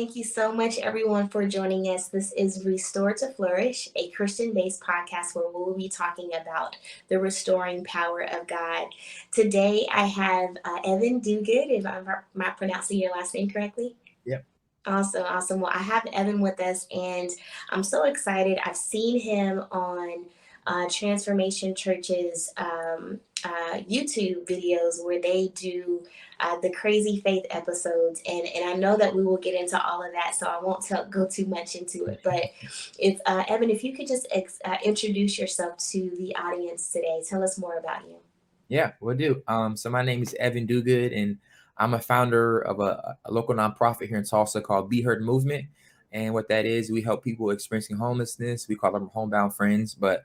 Thank you so much, everyone, for joining us. This is Restore to Flourish, a Christian based podcast where we'll be talking about the restoring power of God. Today, I have Evan Dougoud, if I'm not pronouncing your last name correctly. Yep. Awesome, awesome. Well, I have Evan with us, and I'm so excited. I've seen him on Transformation Church's YouTube videos where they do the crazy faith episodes, and I know that we will get into all of that, so I won't go too much into it. But if Evan, if you could just introduce yourself to the audience today, tell us more about you. Yeah, we'll do. So my name is Evan Dougoud, and I'm a founder of a local nonprofit here in Tulsa called Be Heard Movement. And what that is, we help people experiencing homelessness. We call them homebound friends, but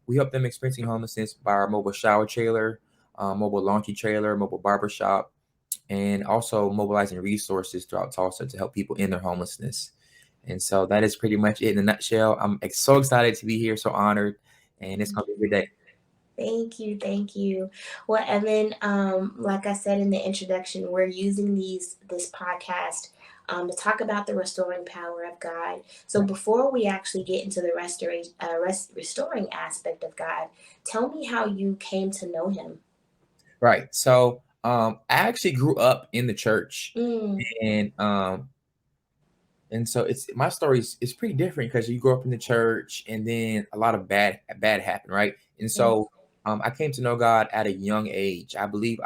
we help them experiencing homelessness by our mobile shower trailer, mobile laundry trailer, mobile barbershop, and also mobilizing resources throughout Tulsa to help people in their homelessness. And so that is pretty much it in a nutshell. I'm so excited to be here, so honored, and it's gonna be a good day. Thank you, thank you. Well, Evan, like I said in the introduction, we're using this podcast to talk about the restoring power of God. So before we actually get into the restoring aspect of God, tell me how you came to know Him. Right. So I actually grew up in the church, Mm, and so it's my story is pretty different because you grew up in the church and then a lot of bad happened, right? And yes. so I came to know God at a young age. I think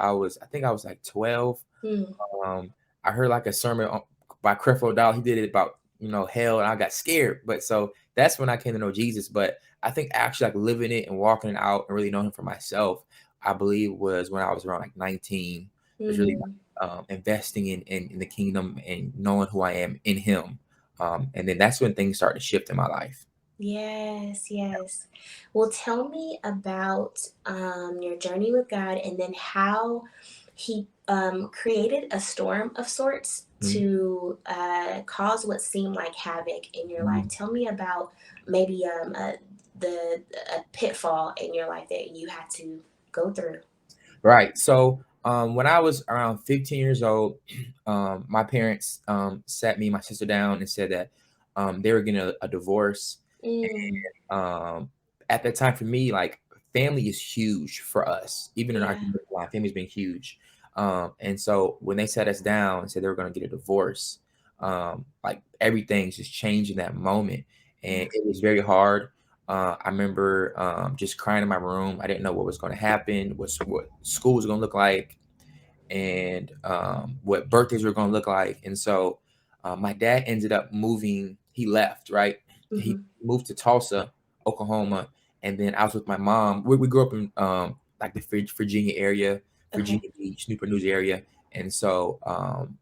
I was like 12. Mm, I heard like a sermon by Creflo Dollar. He did it about hell, and I got scared. But so that's when I came to know Jesus. But I think actually like living it and walking it out and really knowing Him for myself, I believe was when I was around like 19. Was really mm. investing in the kingdom and knowing who I am in Him. And then that's when things started to shift in my life. Yes, yes. Well, tell me about your journey with God and then how He created a storm of sorts Mhm. to cause what seemed like havoc in your life. Mhm. Tell me about maybe the a pitfall in your life that you had to go through. Right. So when I was around 15 years old, my parents sat me and my sister down and said that they were getting a divorce. Mm, Um, at that time, for me, like family is huge for us, even in our yeah. life, family's been huge. And so when they sat us down and said they were going to get a divorce, like everything's just changed in that moment, and Yeah. it was very hard. I remember just crying in my room. I didn't know what was going to happen, what school was going to look like, and what birthdays were going to look like. And so my dad ended up moving. He left, right? He Mm-hmm. moved to Tulsa, Oklahoma, and then I was with my mom. We grew up in like the Virginia area, Okay. Virginia Beach, Newport News area. And so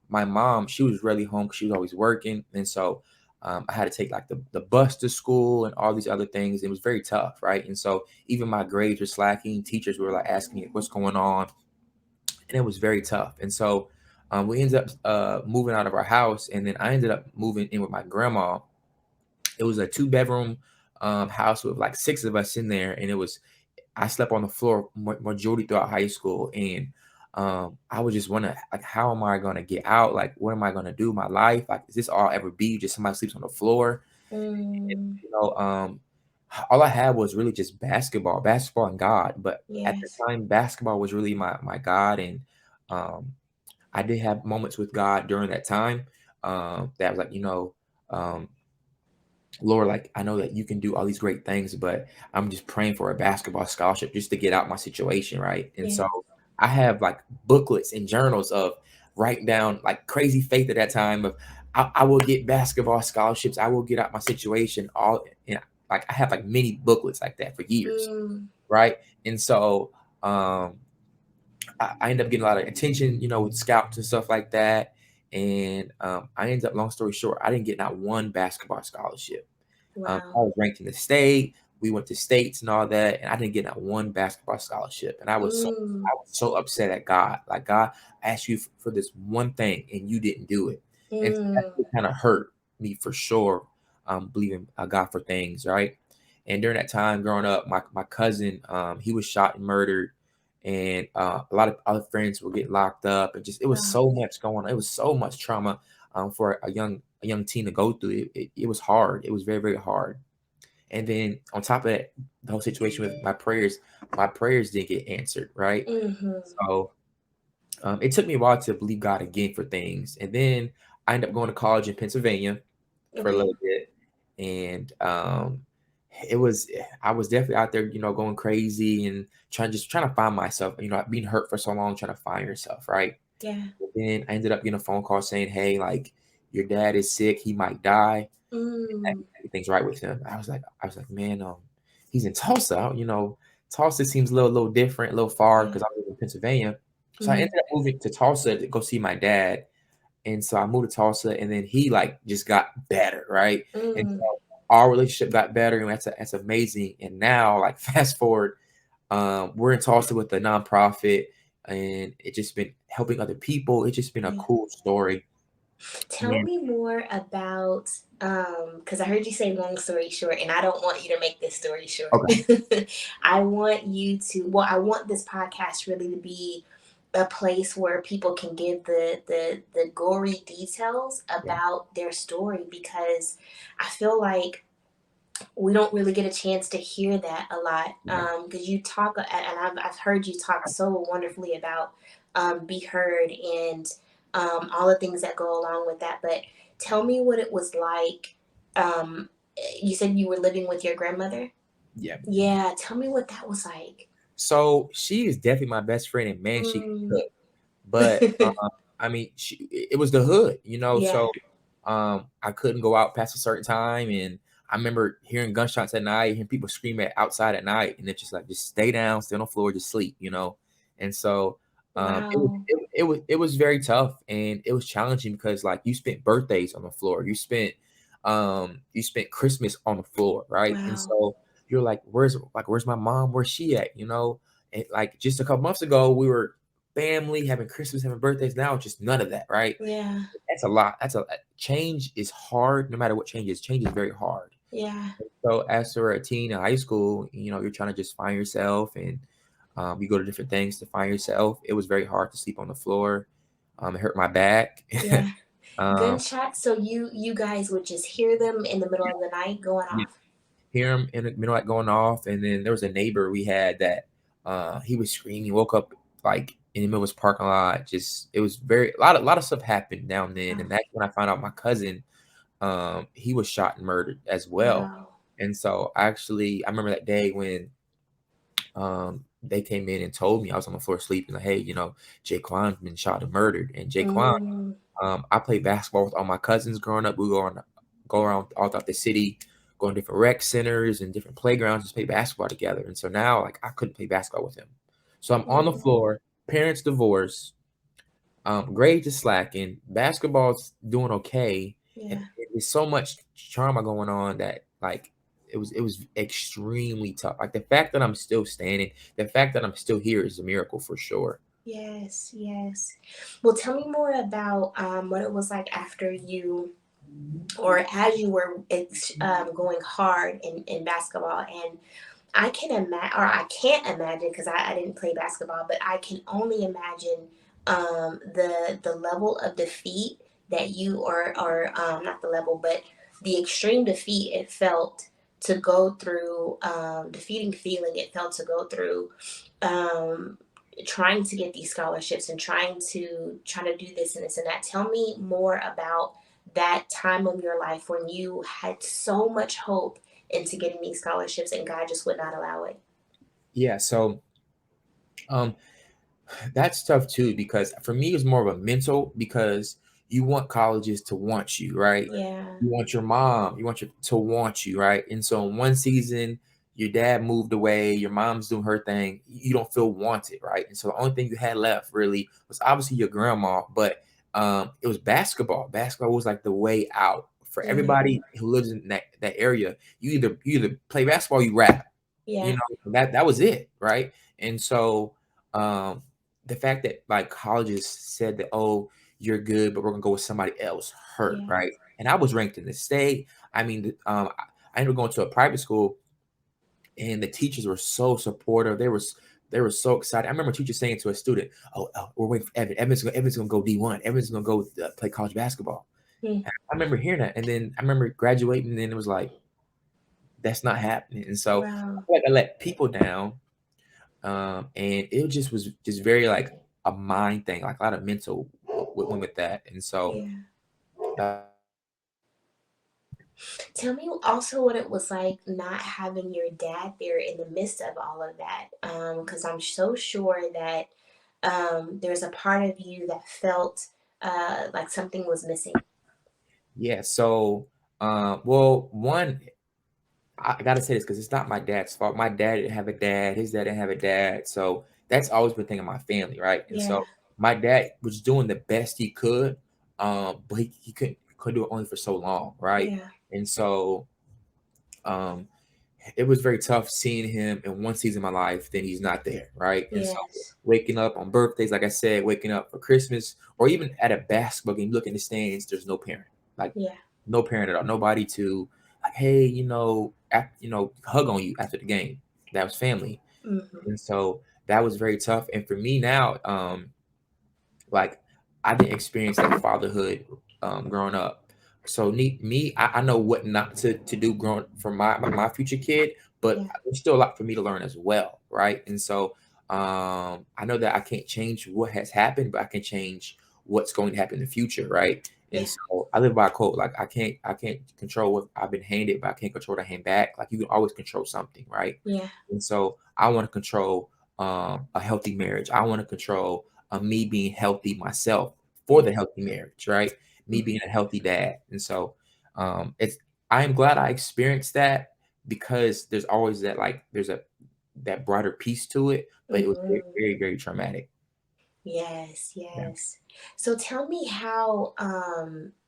my mom, she was really home because she was always working. And so I had to take like the bus to school and all these other things. It was very tough, right? And so even my grades were slacking. Teachers were like asking me what's going on, and it was very tough. And so we ended up moving out of our house, and then I ended up moving in with my grandma. It was a 2 bedroom house with like 6 of us in there, and I slept on the floor majority throughout high school, and I was just wondering like, how am I gonna get out? Like, what am I gonna do with my life? Like, is this all ever be? Just somebody sleeps on the floor? And, Mm, all I had was really just basketball and God. But at the yes. time, basketball was really my God, and um, I did have moments with God during that time. That was like, um, Lord, like I know that you can do all these great things, but I'm just praying for a basketball scholarship just to get out my situation, right? And Yeah. so I have like booklets and journals of writing down like crazy faith at that time of I will get basketball scholarships, I will get out my situation. All and like I have like many booklets like that for years, Mm, right? And so I ended up getting a lot of attention, with scouts and stuff like that. And I ended up, long story short, I didn't get not one basketball scholarship. I wow. was ranked in the state. We went to states and all that, and I didn't get not one basketball scholarship. And Mm, I was so upset at God. Like, God, I asked you for this one thing, and you didn't do it. And so that mm. kind of hurt me for sure. Believing God for things, right? And during that time, growing up, my cousin, he was shot and murdered, and a lot of other friends were getting locked up, and just it was Wow. so much going on. It was so much trauma for a a young teen to go through. It was hard. It was very, very hard. And then on top of that, the whole situation with my prayers didn't get answered, right? Mhm. So it took me a while to believe God again for things. And then I ended up going to college in Pennsylvania for a Okay. little bit. And it was, I was definitely out there, going crazy and trying to find myself, being hurt for so long, trying to find yourself, right? Yeah. And then I ended up getting a phone call saying, hey, like, your dad is sick, he might die. Mm. Everything's right with him. I was like, man, he's in Tulsa. Tulsa seems a little different, a little far Yeah. because I live in Pennsylvania. So I Mhm. ended up moving to Tulsa to go see my dad. And so I moved to Tulsa, and then he like just got better, right? And Mm. so our relationship got better, and that's amazing. And now, like fast forward, we're in Tulsa with a nonprofit, and it just been helping other people. It's just been a Yeah. cool story. Tell And me more about because I heard you say long story short, and I don't want you to make this story short. okay, I want you to, well, I want this podcast really to be a place where people can give the gory details yeah, about their story, because I feel like we don't really get a chance to hear that a lot, yeah, because you talk, and I've heard you talk so wonderfully about be heard and all the things that go along with that. But tell me what it was like. um, you said you were living with your grandmother. yeah. Yeah, tell me what that was like. So she is definitely my best friend, and man, she can Mm. cook. But I mean, it was the hood. Yeah. So I couldn't go out past a certain time, and I remember hearing gunshots at night, hearing people scream at outside at night, and it's just like, just stay down, stay on the floor, just sleep. And so it was Wow. it was very tough, and it was challenging because like you spent birthdays on the floor, you spent Christmas on the floor, right? And Wow. so you're like, where's my mom? Where's she at? And like just a couple months ago, we were family, having Christmas, having birthdays. Now it's just none of that, right? Yeah. That's a lot. Change is hard. No matter what change is very hard. Yeah. So as for a teen in high school, you're trying to just find yourself, and you go to different things to find yourself. It was very hard to sleep on the floor. It hurt my back. Yeah. um, Gunshots, so you guys would just hear them in the middle of the night going yeah, off? hear him in the middle, like going off, and then there was a neighbor we had that he was screaming. Woke up like in the middle of his parking lot. Just it was very a lot of stuff happened down then, Wow. and that's when I found out my cousin he was shot and murdered as well. Wow. And so actually, I remember that day when they came in and told me. I was on the floor sleeping, like, hey, Jaquan's been shot and murdered. And Jaquan, Mm. I played basketball with all my cousins growing up. We go around all throughout the city, go to different rec centers and different playgrounds, just play basketball together. And so now, like, I couldn't play basketball with him. So I'm on the Mm. floor, parents divorce, grades is slacking, basketball's doing okay, and Yeah. there's so much trauma going on that like it was extremely tough. Like the fact that I'm still standing, the fact that I'm still here is a miracle for sure. Yes, yes. Well, tell me more about what it was like after you, or as you were going hard in basketball. And I can imagine, or I can't imagine, because I didn't play basketball, but I can only imagine the level of defeat that you, or not the level, but the extreme defeat it felt to go through, defeating feeling it felt to go through, um, trying to get these scholarships and trying to do this and this and that. Tell me more about that time of your life when you had so much hope into getting these scholarships and God just would not allow it. Yeah, so um that's tough too, because for me it's more of a mental, because you want colleges to want you, right? Yeah. You want your mom, you want your to want you, right? And so in one season, your dad moved away, your mom's doing her thing, you don't feel wanted, right? And so the only thing you had left really was obviously your grandma, but it was basketball. Basketball was like the way out for Mm. everybody who lives in that area. You either play basketball, or you rap, Yeah. that was it, right? And so um the fact that like colleges said that, oh, you're good, but we're gonna go with somebody else hurt, Yeah. right? And I was ranked in the state. I mean, I ended up going to a private school, and the teachers were so supportive. They were so excited. I remember teachers saying to a student, "Oh, we're waiting for Evan. Evan's gonna go D1. Evan's gonna go play college basketball." Mm. I remember hearing that, and then I remember graduating, and then it was like, that's not happening. And so I Wow. feel like I let people down, and it just was just very like a mind thing, like a lot of mental went with that. And so Yeah. uh, Tell me also what it was like not having your dad there in the midst of all of that. Because I'm so sure that there's a part of you that felt like something was missing. yeah, so well, one, I gotta say this because it's not my dad's fault. My dad didn't have a dad. His dad didn't have a dad. So that's always been a thing in my family, right? And Yeah. so my dad was doing the best he could, but he couldn't do it only for so long, right? Yeah. And so um, it was very tough seeing him in one season of my life, then he's not there, right? And so Yes. waking up on birthdays, like I said, waking up for Christmas, or even at a basketball game, look in the stands, there's no parent, like Yeah. no parent at all, nobody to like, hey, hug on you after the game. That was family, Hmm. and so that was very tough. And for me now, like I didn't experience that fatherhood growing up. So I know what not to do growing for my future kid, but Yeah. there's still a lot for me to learn as well, right? And so I know that I can't change what has happened, but I can change what's going to happen in the future, right? And Yeah. so I live by a quote, like I can't control what I've been handed, but I can't control the hand back. Like you can always control something, right? Yeah. And so I want to control a healthy marriage. I want to control me being healthy myself for Yeah. the healthy marriage, right? Me being Hmm. a healthy dad. And so it's I am glad I experienced that because there's always that like there's a that brighter piece to it, but it was very, Hmm. very, very traumatic. Yes, Yeah. yes. So tell me how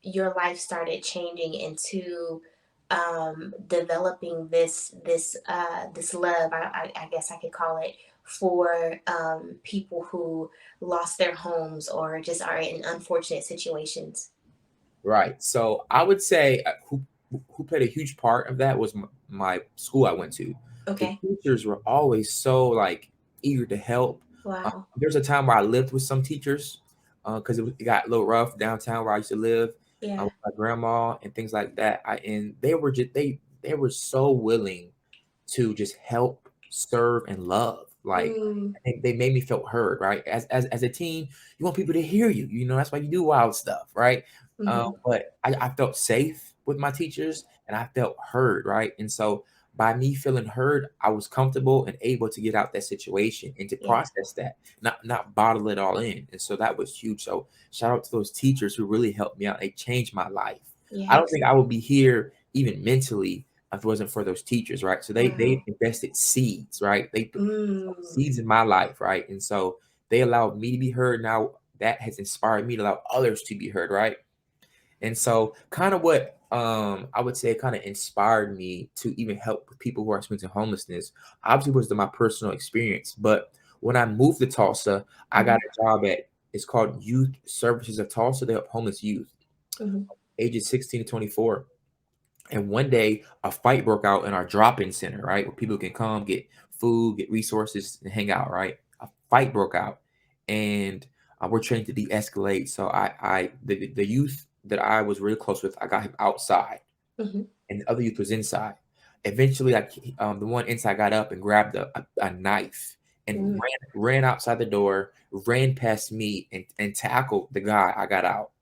your life started changing into developing this love. I guess I could call it for people who lost their homes or just are in unfortunate situations. Right. So I would say who played a huge part of that was my school I went to. The Okay. teachers were always so like eager to help. Wow. There's a time where I lived with some teachers because it got a little rough downtown where I used to live Yeah. with my grandma and things like that. And they were just they were so willing to just help, serve, and love. Like Mm, they made me feel heard, right? As a teen, you want people to hear you. You know, that's why you do wild stuff, right? mm-hmm. But I felt safe with my teachers and I felt heard, right? And so by me feeling heard, I was comfortable and able to get out that situation and to Yeah. process that, not bottle it all in. And so that was huge. So shout out to those teachers who really helped me out. They changed my life. I don't Yes. think I would be here even mentally if it wasn't for those teachers, right? So they Wow. invested seeds, right? They sowed Mm, seeds in my life, right? And so they allowed me to be heard. Now that has inspired me to allow others to be heard, right? And so kind of what I would say kind of inspired me to even help with people who are experiencing homelessness obviously was my personal experience. But when I moved to Tulsa, I got mm-hmm. a job at it's called Youth Services of Tulsa. They help homeless youth Mm-hmm. ages 16 to 24. And one day, a fight broke out in our drop-in center, right, where people can come get food, get resources, and hang out. Right, a fight broke out, and we're trained to de-escalate. So the youth that I was really close with, I got him outside, Mm-hmm. and the other youth was inside. Eventually, the one inside got up and grabbed a knife and Mm, ran outside the door, ran past me, and tackled the guy I got out,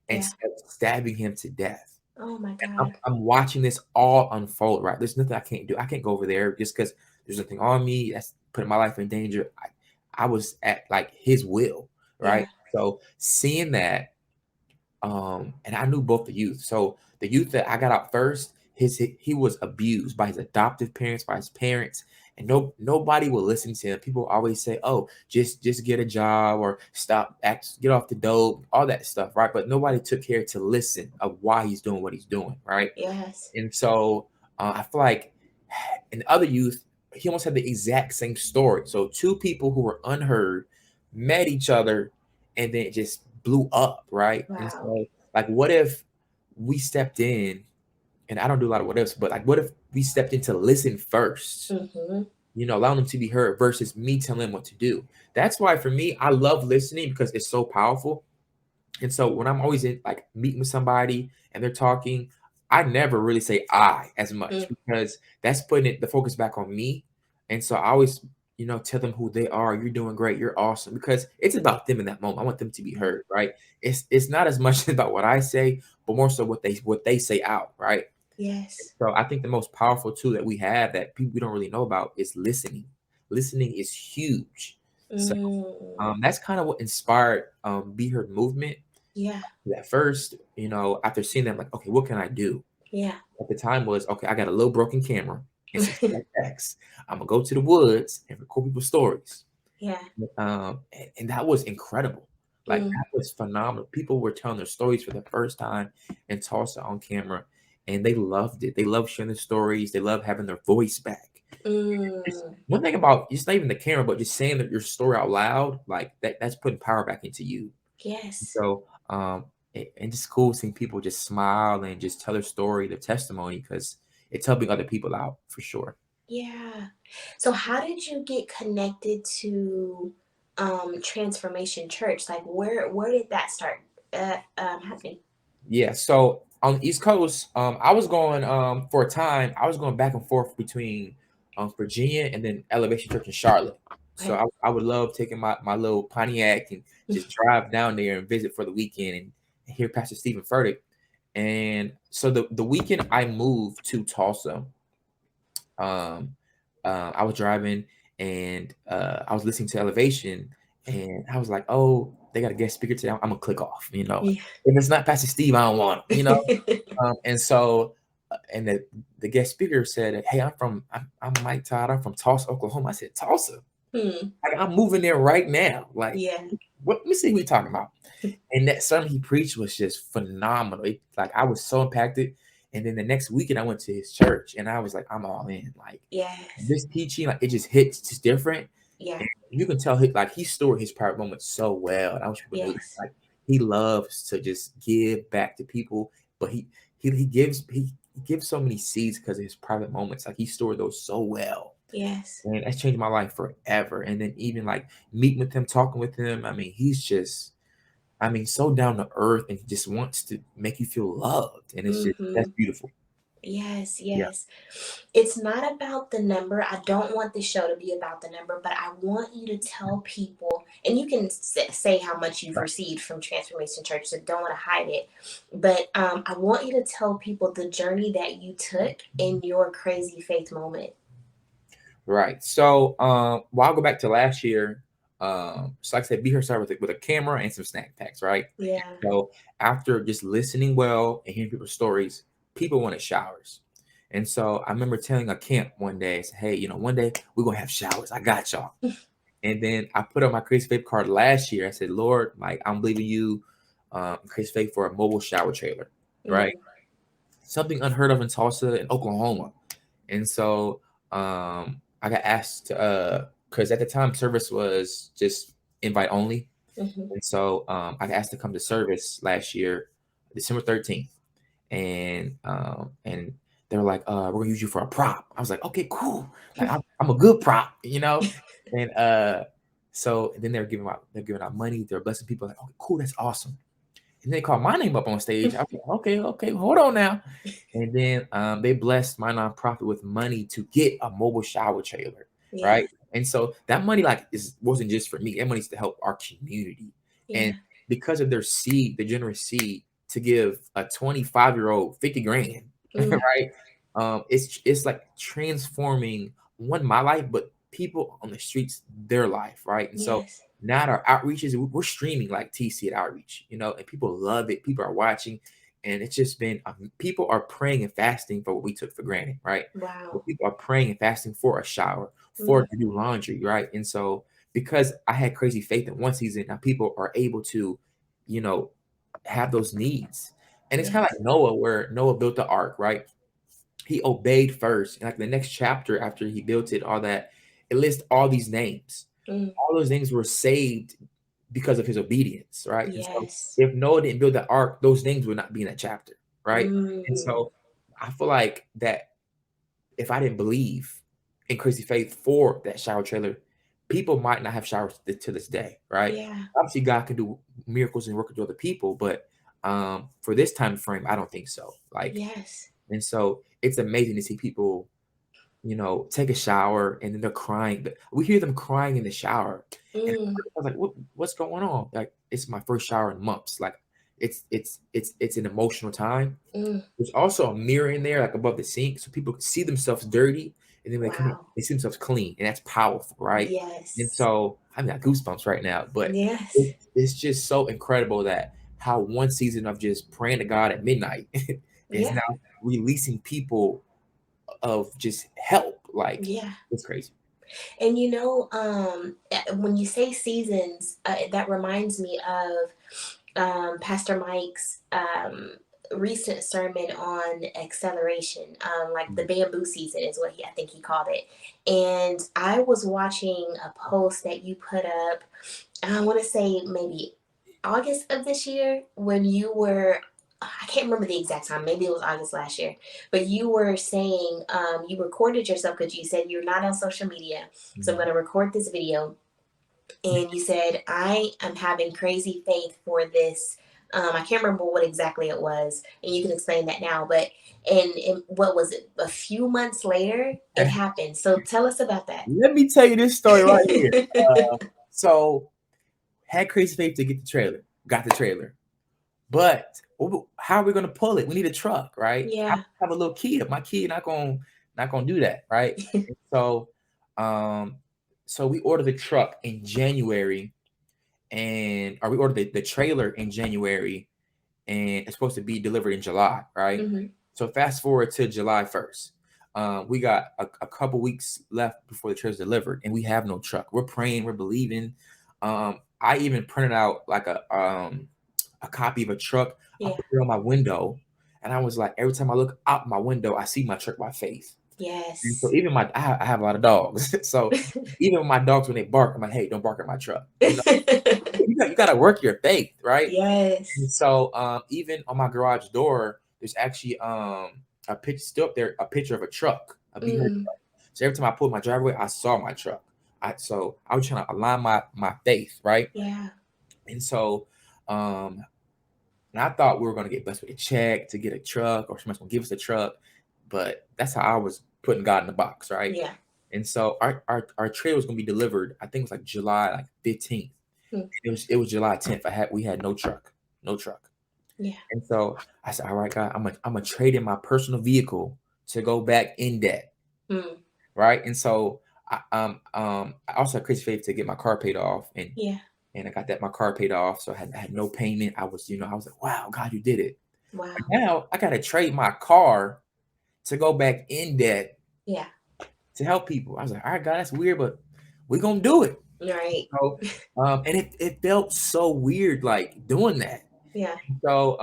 and yeah. stabbing him to death. Oh my And I'm, God. I'm watching this all unfold, right? There's nothing I can't do. I can't go over there just because there's nothing on me that's putting my life in danger. I was at like his will, Yeah. right? So seeing that, and I knew both the youth. So the youth that I got out first, he was abused by his adoptive parents, by his parents, and nobody will listen to him. People always say, "Oh, just get a job or get off the dope," all that stuff, right? But nobody took care to listen of why he's doing what he's doing, right? Yes. And so I feel like in the other youth, he almost had the exact same story. So two people who were unheard met each other and then it just blew up, right? And Wow. so, like, what if we stepped in? And I don't do a lot of what ifs, but like, what if we stepped in to listen first? Mm-hmm. Allowing them to be heard versus me telling them what to do. That's why for me, I love listening because it's so powerful. And so when I'm always in like meeting with somebody and they're talking, I never really say I as much Mm, because that's putting the focus back on me. And so I always, tell them who they are. You're doing great. You're awesome because it's about them in that moment. I want them to be yeah. heard, right? It's not as much about what I say, but more so what they say out, right? Yes. So I think the most powerful tool that we have that people we don't really know about is listening. Listening is huge. So Mm, that's kind of what inspired Be Heard movement. yeah. At first, after seeing them, like, okay, what can I do? Yeah. At the time was, okay, I got a little broken camera and some X. I'm gonna go to the woods and record people's stories. Yeah. And that was incredible. Like Mm, that was phenomenal. People were telling their stories for the first time in Tulsa on camera, and they loved it. They loved sharing their stories. They loved having their voice back. It's, mm, one thing about it's not even the camera, but just saying that your story out loud, like that's putting power back into you. yes. So, and just cool seeing people just smile and just tell their story, their testimony, because it's helping other people out for sure. Yeah. So how did you get connected to Transformation Church? Like where did that start happening? Yeah. So on the East Coast, I was going for a time. I was going back and forth between Virginia and then Elevation Church in Charlotte. So Okay. I would love taking my little Pontiac and just drive down there and visit for the weekend and hear Pastor Stephen Furtick. And so the weekend I moved to Tulsa, um, I was driving and I was listening to Elevation, and I was like, "Oh, they got a guest speaker today. I'm gonna click off." Yeah. If it's not Pastor Steve, I don't want him. And so, and the guest speaker said, "Hey, I'm Mike Todd. I'm from Tulsa, Oklahoma." I said, "Tulsa? Hmm. Like, I'm moving there right now. Like, Yeah. what? Let me see what we talking about." And that sermon he preached was just phenomenal. Like I was so impacted. And then the next weekend I went to his church and I was like, I'm all in. Like Yes. this teaching, like it just hits just different. Yeah. And you can tell he stored his private moments so well. And I wish people knew that. Yes. Like he loves to just give back to people, but he gives so many seeds because of his private moments. Like he stored those so well. Yes. And that's changed my life forever. And then even like meeting with him, talking with him. I mean, he's just so down to earth and he just wants to make you feel loved. And it's just Mm-hmm. that's beautiful. Yes, Yeah. yes. It's not about the number. I don't want this show to be about the number, but I want you to tell people, and you can say how much you've Right. received from Transformation Church, so don't want to hide it. But I want you to tell people the journey that you took in your crazy faith moment. Right. So well, I'll go back to last year. So like I said, be here started with a camera and some snack packs, right? Yeah. So after just listening well and hearing people's stories, people wanted showers. And so I remember telling a camp one day, I said, hey, one day we're gonna have showers. I got y'all. And then I put on my Crazy Faith card last year. I said, Lord, like I'm believing you, Crazy Faith for a mobile shower trailer, right? Mm, Something unheard of in Tulsa in Oklahoma. And so I got asked to, because at the time service was just invite only. mm-hmm. And so I got asked to come to service last year, December 13th. And they were like, we're gonna use you for a prop. I was like, okay, cool. Like I'm a good prop. And so then they're giving out money, they're blessing people, like, okay, cool, that's awesome. And they called my name up on stage. I was like, okay, hold on now. And then they blessed my nonprofit with money to get a mobile shower trailer, Yeah. right? And so that money wasn't just for me. That money's to help our community. And Yeah. because of their seed, the generous seed to give a 25-year-old 50 grand, Mm, right? It's like transforming my life, but people on the streets, their life, right? And so yes. now at our outreaches, we're streaming like TC at outreach, and people love it. People are watching, and it's just been people are praying and fasting for what we took for granted, right? Wow. But people are praying and fasting for a shower, for Mm, to do laundry, right? And so because I had crazy faith in one season, now people are able to, you know, have those needs. And it's kind of yes. like Noah, where Noah built the ark, right? He obeyed first. And like the next chapter after he built it, all that, it lists all these names. Mm, All those names were saved because of his obedience, right? And so yes. if Noah didn't build the ark, those names would not be in that chapter, right? And Mm, so I feel like that if I didn't believe in crazy faith for that shower trailer, people might not have showers to this day, right? Yeah. Obviously, God can do miracles and work with other people, but for this time frame, I don't think so. Like, Yes. and so it's amazing to see people, take a shower and then they're crying. We hear them crying in the shower, and I Mm, was like, what's going on? Like, it's my first shower in months. Like, it's an emotional time. mm. There's also a mirror in there, like above the sink, so people can see themselves dirty, and then they come out, Wow. they see themselves clean, and that's powerful, right? And Yes. so I got goosebumps right now, but Yes. it's just so incredible that how one season of just praying to God at midnight is Yeah. now releasing people of just help. Like, Yeah. it's crazy. And when you say seasons, that reminds me of Pastor Mike's recent sermon on acceleration. Like the Mm, bamboo season is what I think he called it. And I was watching a post that you put up, I want to say maybe August of this year, when you were, I can't remember the exact time, maybe it was August last year, but you were saying you recorded yourself because you said you're not on social media. So I'm mm. going to record this video. And you said, I am having crazy faith for this. I can't remember what exactly it was, and you can explain that now. But and what was it? A few months later, it happened. So tell us about that. Let me tell you this story right here. So had crazy faith to get the trailer, got the trailer. But how are we gonna pull it? We need a truck, right? I Yeah. have a little kid. My kid not gonna do that, right? And um, so we ordered the truck in January, or we ordered the trailer in January, and it's supposed to be delivered in July, right? Hmm. So fast forward to July 1st. We got a couple weeks left before the trailer's delivered, and we have no truck. We're praying, we're believing. I even printed out like a copy of a truck. I Yeah. put it on my window, and I was like, every time I look out my window, I see my truck by faith. And so Yes. even I have a lot of dogs, so even my dogs when they bark, I'm like, hey, don't bark at my truck. You got to work your faith, right? And Yes. so even on my garage door, there's actually a picture still up there, a picture of a truck, a big truck. Mm, So every time I pulled my driveway, I saw my truck. I was trying to align my faith, right? yeah. And so um and I thought we were gonna get blessed with a check to get a truck, or somebody's gonna give us a truck. But that's how I was putting God in the box, right? Yeah. And so our trailer was gonna be delivered, I think it was like July like 15th. Mm, It was July 10th. We had no truck. No truck. yeah. And so I said, all right, God, I'm gonna trade in my personal vehicle to go back in debt. Mm, Right. And so I also had crazy faith to get my car paid off, yeah. and I got that my car paid off. So I had no payment. I was like, wow, God, you did it. Wow. Now I gotta trade my car to go back in debt Yeah. to help people. I was like, all right, God, that's weird, but we're gonna do it. Right. So and it felt so weird like doing that. Yeah. So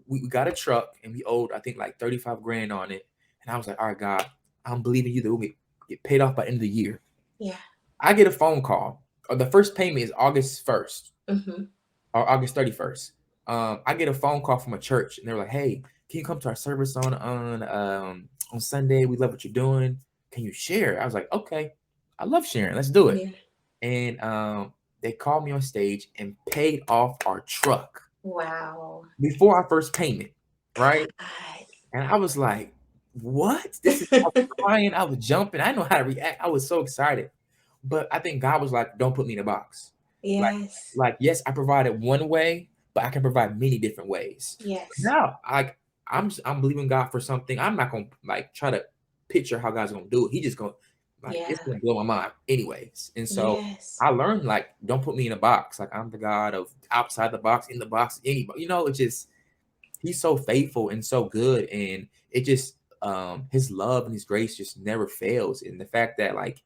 we got a truck, and we owed I think like 35 grand on it. And I was like, all right, God, I'm believing you that we'll get paid off by the end of the year. Yeah. I get a phone call. The first payment is August 1st Mm-hmm. or August 31st. I get a phone call from a church, and they're like, hey, can you come to our service on Sunday? We love what you're doing. Can you share? I was like, okay, I love sharing. Let's do it. Yeah. And they called me on stage and paid off our truck Wow. before our first payment, right? God. And I was like, what? I was crying, I was jumping. I didn't know how to react. I was so excited. But I think God was like, don't put me in a box. Like, Yes. yes, I provided one way, but I can provide many different ways. Yes. Now, I'm believing God for something. I'm not gonna like try to picture how God's gonna do it. He just gonna like it's Yeah. gonna blow my mind anyways. And so Yes. I learned like don't put me in a box. Like I'm the God of outside the box, in the box, anybody. It just he's so faithful and so good, and it just his love and his grace just never fails. And the fact that like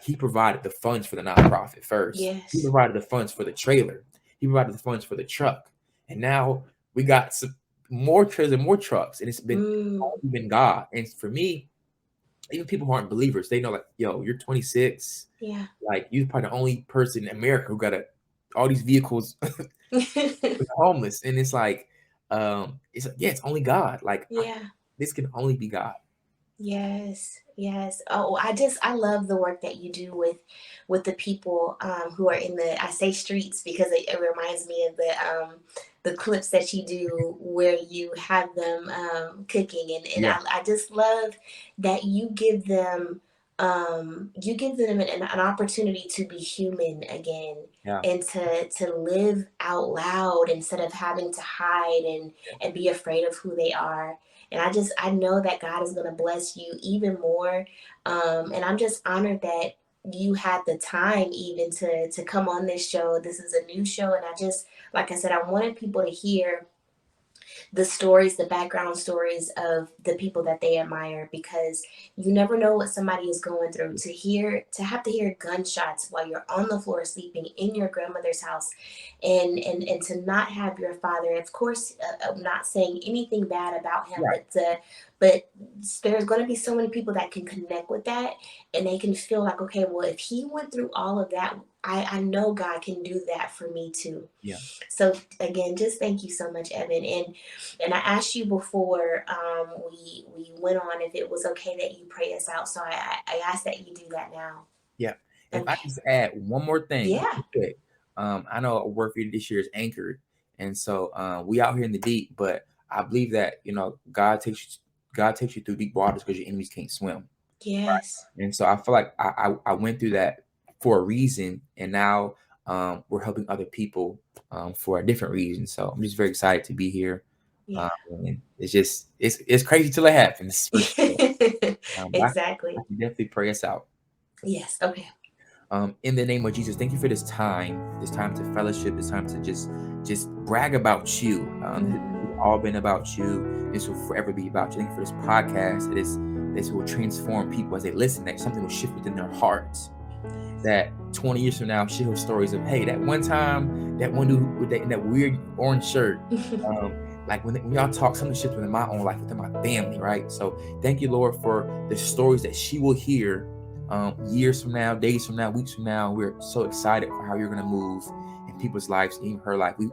he provided the funds for the nonprofit first, he Yes. provided the funds for the trailer, he provided the funds for the truck, and now we got some more trailers and more trucks, and it's Mm. been God. And for me, even people who aren't believers, they know like, yo, you're 26, Yeah. like you're probably the only person in America who got all these vehicles homeless. And it's like, yeah, it's only God. Like yeah. this can only be God. Yes, yes. Oh, I love the work that you do with the people who are in the, I say streets because it reminds me of the clips that you do where you have them cooking, and Yeah, I just love that you give them an opportunity to be human again, yeah, and to live out loud instead of having to hide and be afraid of who they are. And I know that God is going to bless you even more. And I'm just honored that you had the time even to come on this show. This is a new show, and I just, like I said, I wanted people to hear the stories, the background stories of the people that they admire, because you never know what somebody is going through. To have to hear gunshots while you're on the floor sleeping in your grandmother's house, and to not have your father. Of course, I'm not saying anything bad about him, right. but there's going to be so many people that can connect with that, and they can feel like, okay, well, if he went through all of that, I know God can do that for me too. Yeah, So again, just thank you so much, Evan. And I asked you before we went on if it was okay that you pray us out. So I asked that you do that now. yeah. If I Okay. just add one more thing, Yeah. real quick. I know a word for you this year is anchored, and so we out here in the deep, but I believe that God takes you through deep waters because your enemies can't swim. Yes. And so I feel like I went through that for a reason, and now we're helping other people for a different reason. So I'm just very excited to be here. Yeah. And it's crazy till it happens for sure. I Exactly. can definitely pray us out. Yes. Okay. In the name of Jesus, thank you for this time to fellowship, this time to just brag about you. It's Mhm. all been about you. This will forever be about you. Thank you for this podcast. This will transform people as they listen. That something will shift within their hearts, that 20 years from now, she'll hear stories of, hey, that one time, that one dude with that weird orange shirt. Um, like when y'all talk, something shifted in my own life, within my family, right? So thank you, Lord, for the stories that she will hear years from now, days from now, weeks from now. We're so excited for how you're going to move in people's lives, even her life. We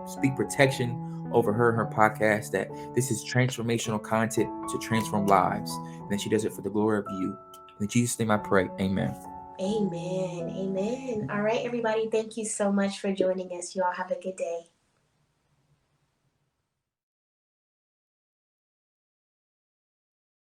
speak protection over her podcast, that this is transformational content to transform lives, and that she does it for the glory of you. In Jesus' name I pray, amen. Amen. Amen. All right, everybody. Thank you so much for joining us. You all have a good day.